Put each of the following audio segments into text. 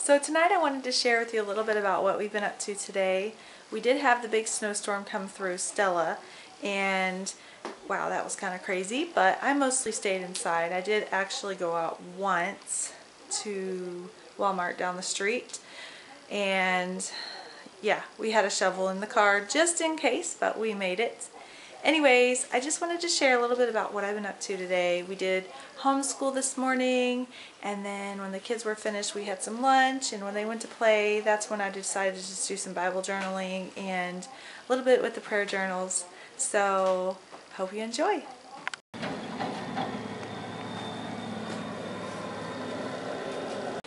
So tonight I wanted to share with you a little bit about what we've been up to today. We did have the big snowstorm come through, Stella, and wow, that was kind of crazy, but I mostly stayed inside. I did actually go out once to Walmart down the street, and yeah, we had a shovel in the car just in case, but we made it. Anyways, I just wanted to share a little bit about what I've been up to today. We did homeschool this morning, and then when the kids were finished, we had some lunch, and when they went to play, that's when I decided to just do some Bible journaling and a little bit with the prayer journals. So, hope you enjoy.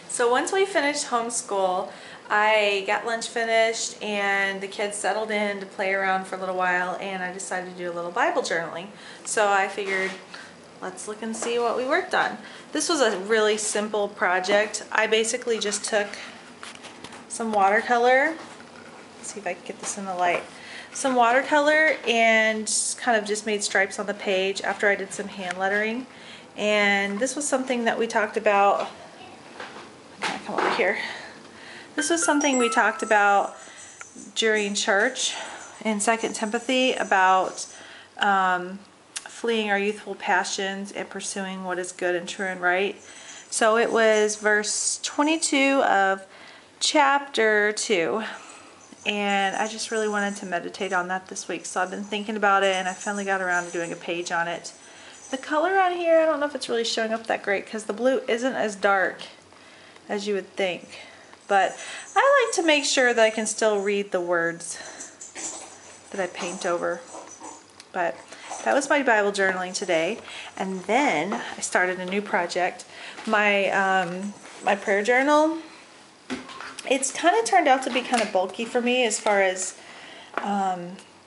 So once we finished homeschool, I got lunch finished and the kids settled in to play around for a little while, and I decided to do a little Bible journaling. So I figured, let's look and see what we worked on. This was a really simple project. I basically just took some watercolor, let's see if I can get this in the light, some watercolor, and kind of just made stripes on the page after I did some hand lettering. And this was something that we talked about. Come over here. This was something we talked about during church in 2 Timothy about fleeing our youthful passions and pursuing what is good and true and right. So it was verse 22 of chapter 2, and I just really wanted to meditate on that this week. So I've been thinking about it, and I finally got around to doing a page on it. The color on here, I don't know if it's really showing up that great because the blue isn't as dark as you would think, but I like to make sure that I can still read the words that I paint over. But that was my Bible journaling today, and then I started a new project. My my prayer journal, it's kind of turned out to be kind of bulky for me as far as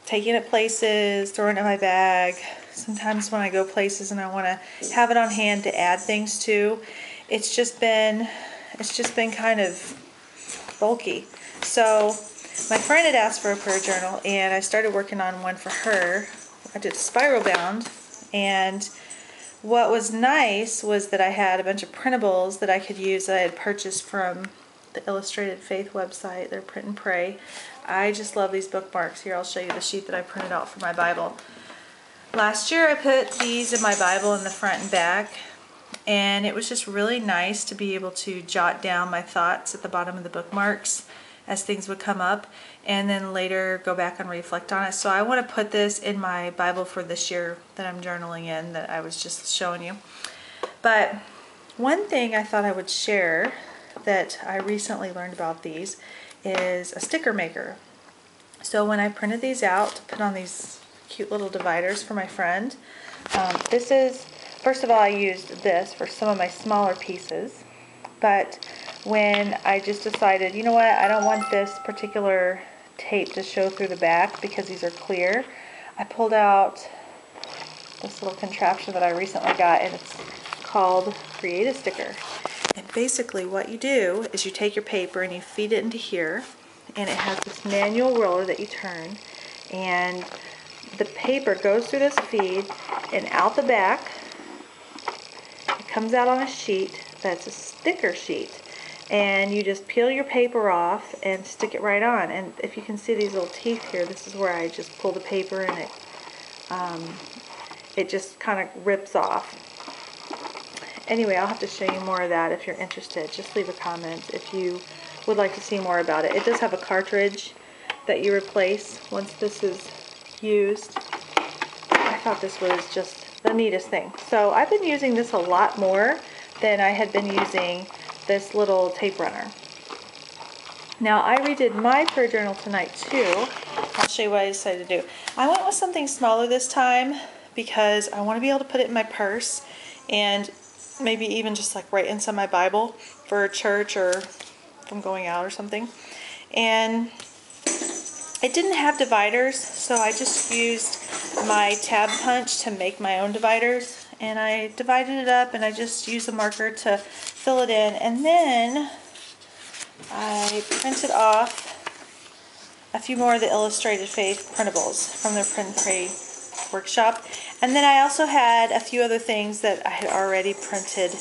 taking it places, throwing it in my bag. Sometimes when I go places and I want to have it on hand to add things to, it's just been kind of bulky. So my friend had asked for a prayer journal, and I started working on one for her. I did spiral bound, and what was nice was that I had a bunch of printables that I could use that I had purchased from the Illustrated Faith website. They're Print and Pray. I just love these bookmarks. Here, I'll show you the sheet that I printed out for my Bible. Last year I put these in my Bible in the front and back, and it was just really nice to be able to jot down my thoughts at the bottom of the bookmarks as things would come up, and then later go back and reflect on it. So I want to put this in my Bible for this year that I'm journaling in, that I was just showing you. But one thing I thought I would share that I recently learned about these is a sticker maker. So when I printed these out to put on these cute little dividers for my friend, first of all, I used this for some of my smaller pieces, but when I just decided, you know what, I don't want this particular tape to show through the back because these are clear, I pulled out this little contraption that I recently got, and it's called Create a Sticker. And basically what you do is you take your paper and you feed it into here, and it has this manual roller that you turn, and the paper goes through this feed and out the back. It comes out on a sheet that's a sticker sheet, and you just peel your paper off and stick it right on. And if you can see these little teeth here, this is where I just pull the paper and it just kind of rips off. Anyway, I'll have to show you more of that if you're interested. Just leave a comment if you would like to see more about it. It does have a cartridge that you replace once this is used. I thought this was just the neatest thing. So I've been using this a lot more than I had been using this little tape runner. Now I redid my prayer journal tonight too. I'll show you what I decided to do. I went with something smaller this time because I want to be able to put it in my purse, and maybe even just like right inside my Bible for church or if I'm going out or something. And it didn't have dividers, so I just used my tab punch to make my own dividers, and I divided it up, and I just used a marker to fill it in, and then I printed off a few more of the Illustrated Faith printables from their Print and Pray workshop, and then I also had a few other things that I had already printed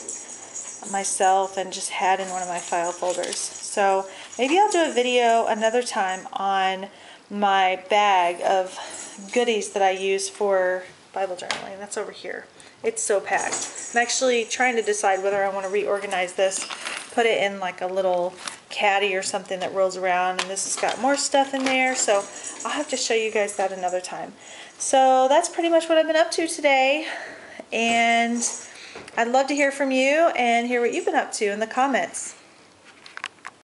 myself and just had in one of my file folders. So maybe I'll do a video another time on my bag of goodies that I use for Bible journaling. That's over here. It's so packed. I'm actually trying to decide whether I want to reorganize this, put it in like a little caddy or something that rolls around, and this has got more stuff in there, so I'll have to show you guys that another time. So that's pretty much what I've been up to today, and I'd love to hear from you and hear what you've been up to in the comments.